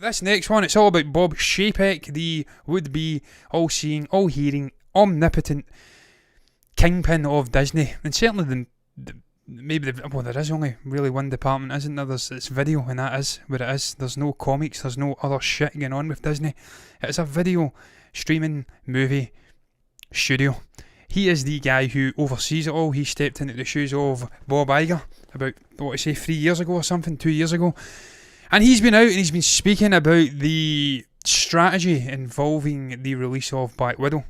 this next one, it's all about Bob Chapek, the would-be all-seeing, all-hearing, omnipotent kingpin of Disney. And certainly there is only really one department, isn't there? It's video, and that is what it is. There's no comics, there's no other shit going on with Disney. It's a video streaming movie studio. He is the guy who oversees it all. He stepped into the shoes of Bob Iger about, 3 years ago or something, 2 years ago. And he's been out and he's been speaking about the strategy involving the release of Black Widow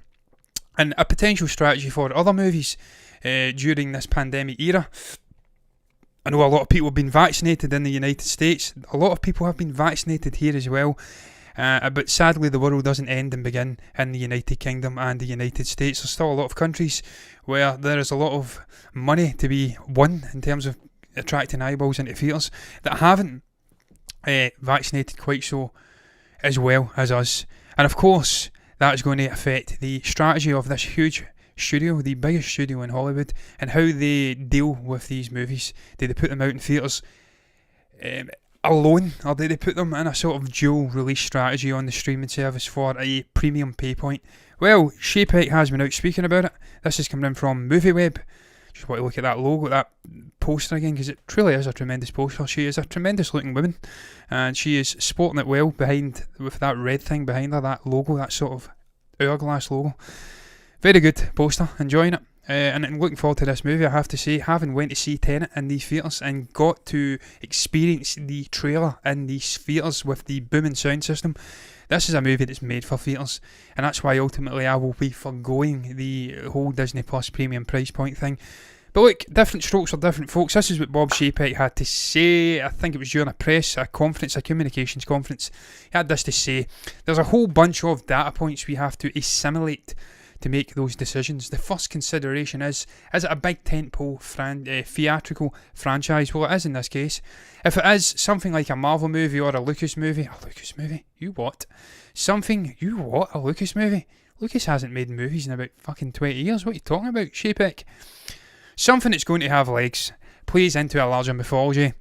and a potential strategy for other movies during this pandemic era. I know a lot of people have been vaccinated in the United States. A lot of people have been vaccinated here as well. But sadly, the world doesn't end and begin in the United Kingdom and the United States. There's still a lot of countries where there is a lot of money to be won in terms of attracting eyeballs into theatres that haven't vaccinated quite so as well as us. And of course, that is going to affect the strategy of this huge studio, the biggest studio in Hollywood, and how they deal with these movies. Do they put them out in theatres alone, or do they put them in a sort of dual release strategy on the streaming service for a premium pay point? Well, Chapek has been out speaking about it. This is coming in from MovieWeb. Just want to look at that logo, that poster again, because it truly is a tremendous poster. She is a tremendous looking woman, and she is sporting it well behind, with that red thing behind her, that logo, that sort of hourglass logo. Very good poster, enjoying it. And I'm looking forward to this movie, I have to say. Having went to see Tenet in these theatres and got to experience the trailer in these theatres with the booming sound system, this is a movie that's made for theatres, and that's why ultimately I will be forgoing the whole Disney Plus premium price point thing. But look, different strokes for different folks. This is what Bob Chapek had to say. I think it was during a conference, a communications conference. He had this to say: there's a whole bunch of data points we have to assimilate to make those decisions. The first consideration is it a big tentpole theatrical franchise? Well, it is in this case. If it is something like a Marvel movie or a Lucas movie, You what? A Lucas movie? Lucas hasn't made movies in about fucking 20 years. What are you talking about, Chapek? Something that's going to have legs, plays into a larger mythology.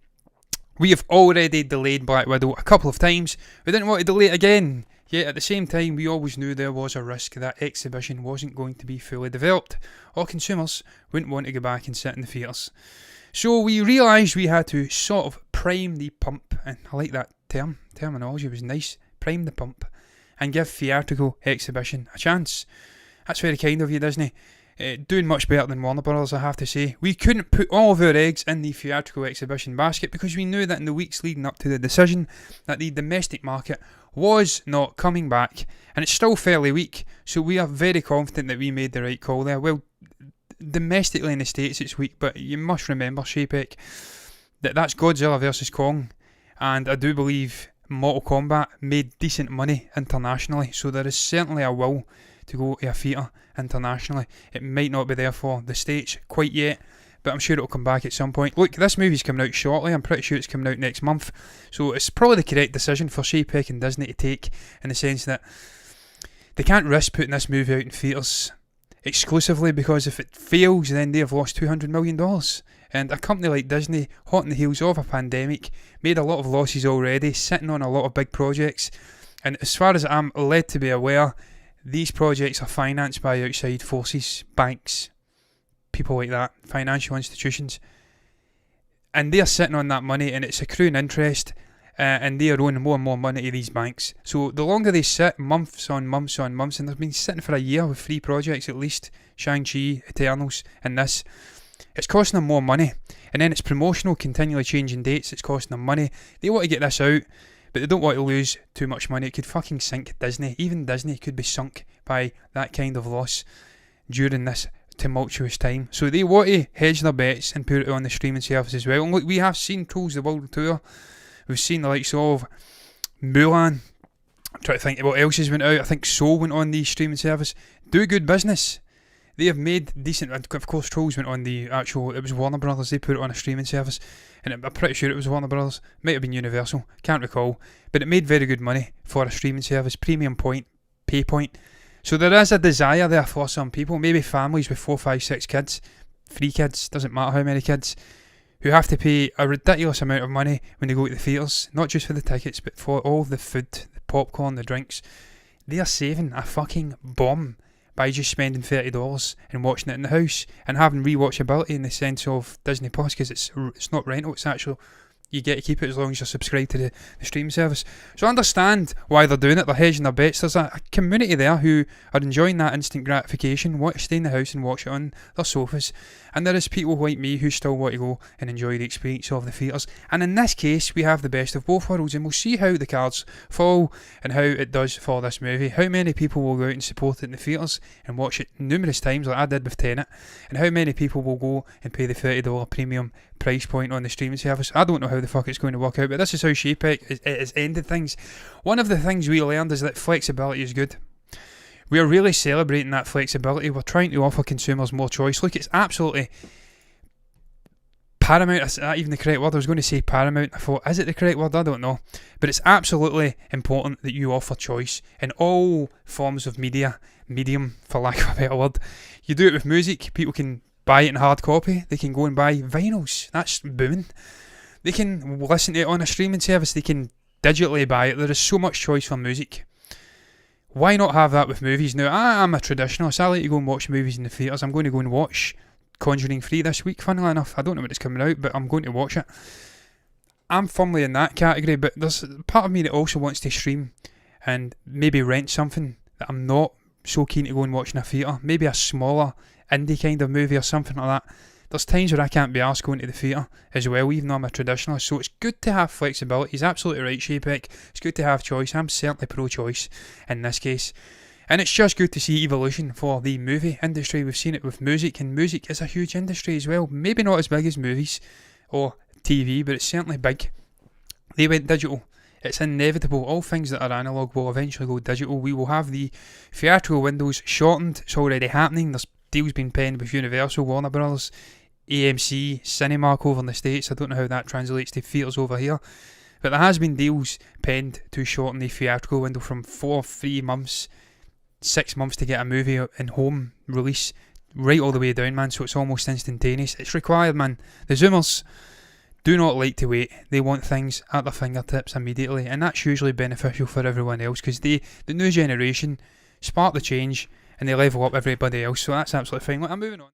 We have already delayed Black Widow a couple of times. We didn't want to delay it again. Yet at the same time, we always knew there was a risk that exhibition wasn't going to be fully developed, or consumers wouldn't want to go back and sit in the theatres. So we realised we had to sort of prime the pump, and I like that terminology, was nice, prime the pump, and give theatrical exhibition a chance. That's very kind of you, Disney. Doing much better than Warner Brothers, I have to say. We couldn't put all of our eggs in the theatrical exhibition basket because we knew that in the weeks leading up to the decision that the domestic market was not coming back, and it's still fairly weak, so we are very confident that we made the right call there. Well, domestically in the States it's weak, but you must remember, Chapek, that's Godzilla vs. Kong, and I do believe Mortal Kombat made decent money internationally, so there is certainly a will to go to a theatre internationally. It might not be there for the States quite yet, but I'm sure it'll come back at some point. Look, this movie's coming out shortly. I'm pretty sure it's coming out next month, so it's probably the correct decision for Chapek and Disney to take, in the sense that they can't risk putting this movie out in theatres exclusively, because if it fails, then they've lost $200 million. And a company like Disney, hot on the heels of a pandemic, made a lot of losses already, sitting on a lot of big projects. And as far as I'm led to be aware, these projects are financed by outside forces, banks, people like that, financial institutions. And they're sitting on that money, and it's accruing interest, and they are owing more and more money to these banks. So the longer they sit, months on months on months, and they've been sitting for a year with 3 projects at least, Shang-Chi, Eternals, and this, it's costing them more money. And then it's promotional, continually changing dates, it's costing them money. They want to get this out, but they don't want to lose too much money. It could fucking sink Disney. Even Disney could be sunk by that kind of loss during this tumultuous time. So they want to hedge their bets and put it on the streaming service as well. And look, we have seen Trolls the World Tour. We've seen the likes of Mulan. I'm trying to think what else has went out. I think Soul went on the streaming service. Do good business. They have made decent. Of course, Trolls went on the actual. It was Warner Brothers. They put it on a streaming service, and I'm pretty sure it was Warner Brothers. Might have been Universal. Can't recall. But it made very good money for a streaming service. Premium point, pay point. So there is a desire there for some people, maybe families with 4, 5, 6 kids, 3 kids, doesn't matter how many kids, who have to pay a ridiculous amount of money when they go to the theatres, not just for the tickets, but for all the food, the popcorn, the drinks. They are saving a fucking bomb by just spending $30 and watching it in the house and having rewatchability in the sense of Disney Plus, because it's not rental, it's actual. You get to keep it as long as you're subscribed to the stream service. So I understand why they're doing it. They're hedging their bets. There's a community there who are enjoying that instant gratification, want to stay in the house and watch it on their sofas. And there is people like me who still want to go and enjoy the experience of the theatres. And in this case, we have the best of both worlds, and we'll see how the cards fall and how it does for this movie. How many people will go out and support it in the theatres and watch it numerous times like I did with Tenet, and how many people will go and pay the $30 premium price point on the streaming service. I don't know how the fuck it's going to work out, but this is how Shapeik has ended things. One of the things we learned is that flexibility is good. We are really celebrating that flexibility. We're trying to offer consumers more choice. Look, it's absolutely paramount. Is that even the correct word? I was going to say paramount. I thought, is it the correct word? I don't know. But it's absolutely important that you offer choice in all forms of medium, for lack of a better word. You do it with music. People can buy it in hard copy. They can go and buy vinyls. That's booming. They can listen to it on a streaming service. They can digitally buy it. There is so much choice for music. Why not have that with movies? Now, I'm a traditionalist. I like to go and watch movies in the theatres. I'm going to go and watch Conjuring 3 this week, funnily enough. I don't know when it's coming out, but I'm going to watch it. I'm firmly in that category, but there's part of me that also wants to stream and maybe rent something that I'm not so keen to go and watch in a theatre. Maybe a smaller indie kind of movie or something like that. There's times where I can't be arsed going to the theatre as well, even though I'm a traditionalist. So it's good to have flexibility. He's absolutely right, Shapeik. It's good to have choice. I'm certainly pro-choice in this case. And it's just good to see evolution for the movie industry. We've seen it with music, and music is a huge industry as well. Maybe not as big as movies or TV, but it's certainly big. They went digital. It's inevitable. All things that are analogue will eventually go digital. We will have the theatrical windows shortened. It's already happening. There's deals being penned with Universal, Warner Brothers, AMC, Cinemark over in the States. I don't know how that translates to theatres over here. But there has been deals penned to shorten the theatrical window from 3 months, 6 months to get a movie in home release, right all the way down, man. So it's almost instantaneous. It's required, man. The Zoomers do not like to wait. They want things at their fingertips immediately, and that's usually beneficial for everyone else, because the new generation spark the change and they level up everybody else. So that's absolutely fine. Look, I'm moving on.